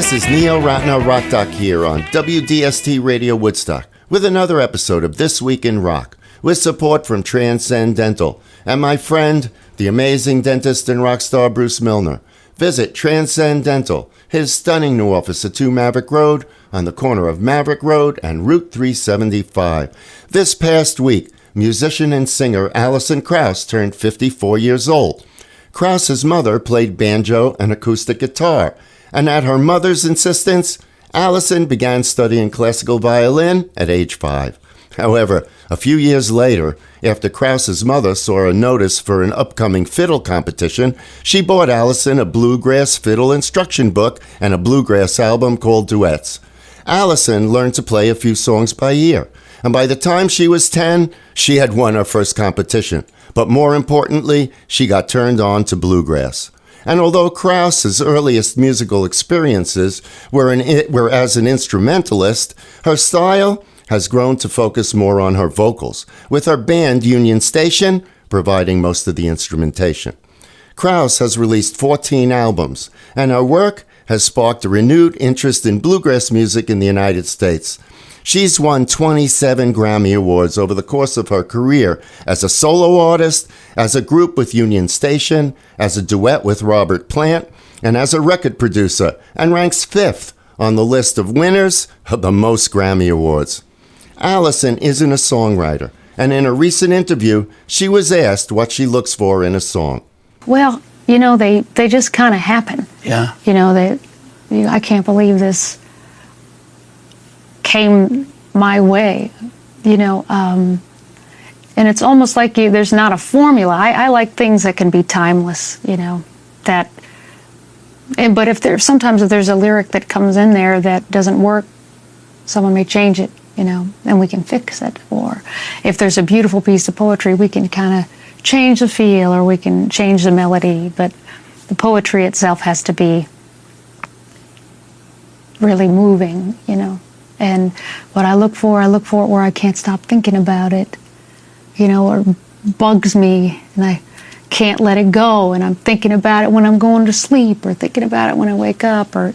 This is Neil Ratner Rock Doc here on WDST Radio Woodstock with another episode of This Week in Rock with support from Transcend Dental and my friend, the amazing dentist and rock star Bruce Milner. Visit Transcend Dental, his stunning new office at 2 Maverick Road on the corner of Maverick Road and Route 375. This past week, musician and singer Alison Krauss turned 54 years old. Krauss's mother played banjo and acoustic guitar, and at her mother's insistence, Alison began studying classical violin at age 5. However, a few years later, after Krauss's mother saw a notice for an upcoming fiddle competition, she bought Alison a bluegrass fiddle instruction book and a bluegrass album called Duets. Alison learned to play a few songs by ear, and by the time she was 10, she had won her first competition. But more importantly, she got turned on to bluegrass. And although Krauss's earliest musical experiences were as an instrumentalist, her style has grown to focus more on her vocals, with her band Union Station providing most of the instrumentation. Krauss has released 14 albums, and her work has sparked a renewed interest in bluegrass music in the United States. She's won 27 Grammy Awards over the course of her career as a solo artist, as a group with Union Station, as a duet with Robert Plant, and as a record producer, and ranks 5th on the list of winners of the most Grammy Awards. Alison isn't a songwriter, and in a recent interview, she was asked what she looks for in a song. Well, they just kind of happen. Yeah. I can't believe this came my way, and it's almost like there's not a formula. I like things that can be timeless, but sometimes if there's a lyric that comes in there that doesn't work, someone may change it, and we can fix it. Or if there's a beautiful piece of poetry, we can kind of change the feel or we can change the melody, but the poetry itself has to be really moving, And what I look for it where I can't stop thinking about it, or bugs me and I can't let it go, and I'm thinking about it when I'm going to sleep or thinking about it when I wake up, or,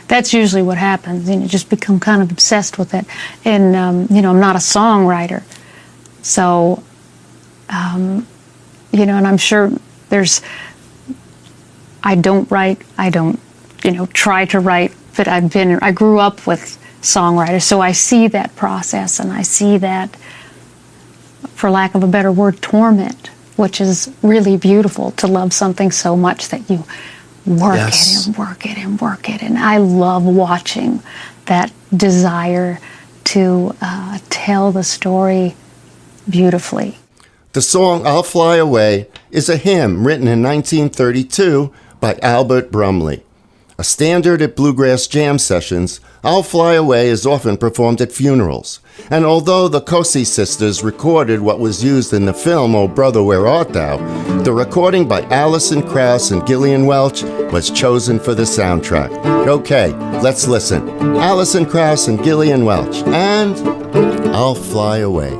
that's usually what happens. Just become kind of obsessed with it. And, I'm not a songwriter. So, and I'm sure I don't try to write, but I grew up with songwriters, so I see that process, and I see that, for lack of a better word, torment, which is really beautiful, to love something so much that you work it and work it and work it. And I love watching that desire to tell the story beautifully. The song I'll Fly Away is a hymn written in 1932 by Albert Brumley. A standard at bluegrass jam sessions, I'll Fly Away is often performed at funerals. And although the Cosi sisters recorded what was used in the film Oh Brother, Where Art Thou?, the recording by Alison Krauss and Gillian Welch was chosen for the soundtrack. Okay, let's listen. Alison Krauss and Gillian Welch, and I'll Fly Away.